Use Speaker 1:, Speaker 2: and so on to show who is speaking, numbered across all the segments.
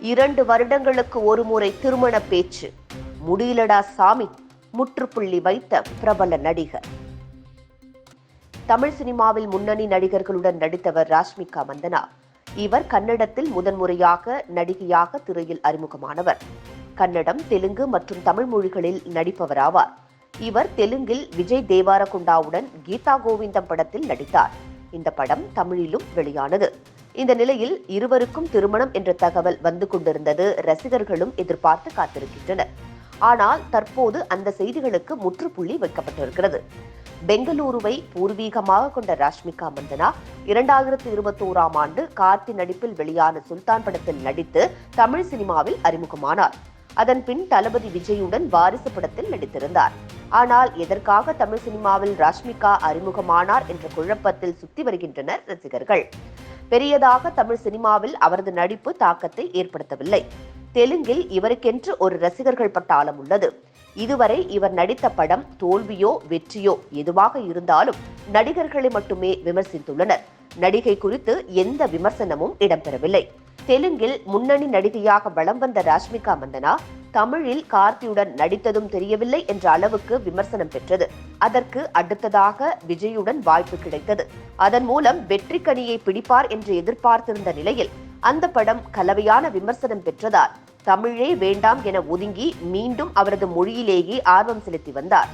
Speaker 1: 2 வருடங்களுக்கு ஒருமுறை திருமண பேச்சு. முடியலடா சாமி, முற்றுப்புள்ளி வைத்த பிரபல நடிகர். தமிழ் சினிமாவில் முன்னணி நடிகர்களுடன் நடித்தவர் ராஷ்மிகா மந்தனா. இவர் கன்னடத்தில் முதன்முறையாக நடிகையாக திரையில் அறிமுகமானவர். கன்னடம், தெலுங்கு மற்றும் தமிழ் மொழிகளில் நடிப்பவராவார். இவர் தெலுங்கில் விஜய் தேவாரகுண்டாவுடன் கீதா கோவிந்தம் படத்தில் நடித்தார். இந்த படம் தமிழிலும் வெளியானது. இந்த நிலையில் இருவருக்கும் திருமணம் என்ற தகவல் வந்து கொண்டிருந்தது. ரசிகர்களும் எதிர்பார்த்து காத்திருக்கின்றனர். ஆனால் தற்போது அந்த செய்திகளுக்கு முற்றுப்புள்ளி வைக்கப்பட்டிருக்கிறது. பெங்களூருவை பூர்வீகமாக கொண்ட ராஷ்மிகா மந்தனா 2021ஆம் ஆண்டு கார்த்தி நடிப்பில் வெளியான சுல்தான் படத்தில் நடித்து தமிழ் சினிமாவில் அறிமுகமானார். அதன் பின் தளபதி விஜயுடன் வாரிசு படத்தில் நடித்திருந்தார். ஆனால் எதற்காக தமிழ் சினிமாவில் ராஷ்மிகா அறிமுகமானார் என்ற குழப்பத்தில் சுத்தி வருகின்றனர் ரசிகர்கள். பெரியதாக தமிழ் சினிமாவில் அவரது நடிப்பு தாக்கத்தை ஏற்படுத்தவில்லை. தெலுங்கில் இவருக்கென்று ஒரு ரசிகர்கள் பட்டாளம் உள்ளது. இதுவரை இவர் நடித்த படம் தோல்வியோ வெற்றியோ எதுவாக இருந்தாலும் நடிகர்களை மட்டுமே விமர்சித்துள்ளனர். நடிகை குறித்து எந்த விமர்சனமும் இடம்பெறவில்லை. தெலுங்கில் முன்னணி நடிகையாக வலம் வந்த ராஷ்மிகா மந்தனா தமிழில் கார்த்தியுடன் நடித்ததும் தெரியவில்லை என்ற அளவுக்கு விமர்சனம் பெற்றது. அதற்கு அடுத்ததாக விஜயுடன் வாய்ப்பு கிடைத்தது. அதன் மூலம் வெற்றி கனியை பிடிப்பார் என்று எதிர்பார்த்திருந்த நிலையில் அந்த படம் கலவையான விமர்சனம் பெற்றதால் தமிழே வேண்டாம் என ஒதுங்கி மீண்டும் அவரது மொழியிலேயே ஆர்வம் செலுத்தி வந்தார்.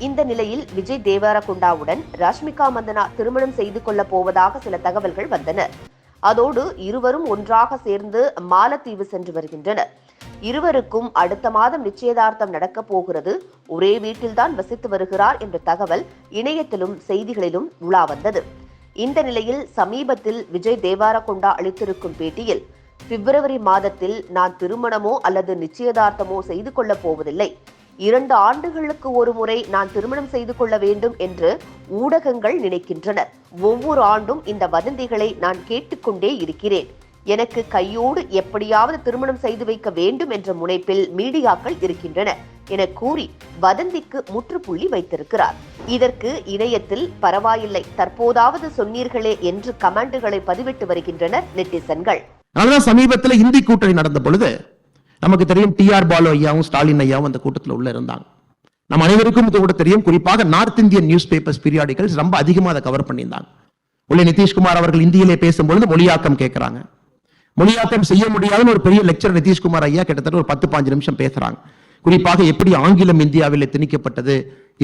Speaker 1: இந்த நிலையில் விஜய் தேவரகுண்டாவுடன் ராஷ்மிகா மந்தனா திருமணம் செய்து கொள்ளப் போவதாக சில தகவல்கள் வந்தன. அதோடு இருவரும் ஒன்றாக சேர்ந்து மாலத்தீவு சென்று வருகின்றனர். இருவருக்கும் அடுத்த மாதம் நிச்சயதார்த்தம் நடக்கப் போகிறது. ஒரே வீட்டில்தான் வசித்து வருகிறார் என்ற தகவல் இணையத்திலும் செய்திகளிலும் உலா வந்தது. இந்த நிலையில் சமீபத்தில் விஜய் தேவரகுண்டா அளித்திருக்கும் பேட்டியில், பிப்ரவரி மாதத்தில் நான் திருமணமோ அல்லது நிச்சயதார்த்தமோ செய்து கொள்ளப் போவதில்லை. 2 ஆண்டுகளுக்கு ஒரு முறை நான் திருமணம் செய்து கொள்ள வேண்டும் என்று ஊடகங்கள் நினைக்கின்றனர். ஒவ்வொரு ஆண்டும் இந்த வதந்திகளை நான் கேட்டுக்கொண்டே இருக்கிறேன். எனக்கு கையோடு எப்படியாவது திருமணம் செய்து வைக்க வேண்டும் என்ற முனைப்பில் மீடியாக்கள் இருக்கின்றன என கூறி வதந்திக்கு முற்றுப்புள்ளி வைத்திருக்கிறார். இதற்கு இணையத்தில் பரவாயில்லை, தற்போதாவது சொன்னீர்களே என்று கமெண்டுகளை பதிவிட்டு வருகின்றனர் நெட்டிசன்கள்.
Speaker 2: சமீபத்தில் இந்தி கூட்டணி நடந்த பொழுது நமக்கு தெரியும், டிஆர் பாலு ஐயாவும் ஸ்டாலின் ஐயாவும் அந்த கூட்டத்தில் உள்ள இருந்தாங்க. நம்ம அனைவருக்கும் இது கூட தெரியும். குறிப்பாக north Indian news papers, periodicals ரொம்ப அதிகமாக அதை கவர் பண்ணியிருந்தாங்க. உள்ள நிதிஷ்குமார் அவர்கள் இந்தியிலே பேசும்பொழுது மொழியாக்கம் கேட்கிறாங்க. மொழியாக்கம் செய்ய முடியாதுன்னு ஒரு பெரிய லெக்சர் நிதிஷ்குமார் ஐயா கிட்டத்தட்ட ஒரு 10-15 நிமிஷம் பேசுறாங்க. குறிப்பாக எப்படி ஆங்கிலம் இந்தியாவில் திணிக்கப்பட்டது,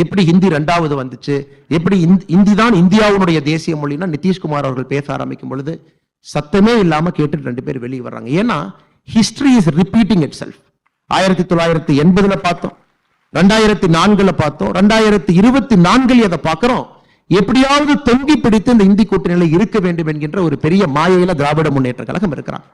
Speaker 2: எப்படி ஹிந்தி 2வது வந்துச்சு, எப்படி இந்தி தான் இந்தியாவுடைய தேசிய மொழினா நிதிஷ்குமார் அவர்கள் பேச ஆரம்பிக்கும் பொழுது சத்தமே இல்லாம கேட்டுட்டு 2 பேர் வெளியே வர்றாங்க. ஏன்னா history is repeating it self. 1980 பார்த்தோம், 2004 பார்த்தோம், 2024 அதை பார்க்கிறோம். எப்படியாவது தொங்கி பிடித்து இந்த இந்தி கூட்டணியில் இருக்க வேண்டும் என்கின்ற ஒரு பெரிய மாயையில திராவிட முன்னேற்ற கழகம் இருக்கிறாங்க.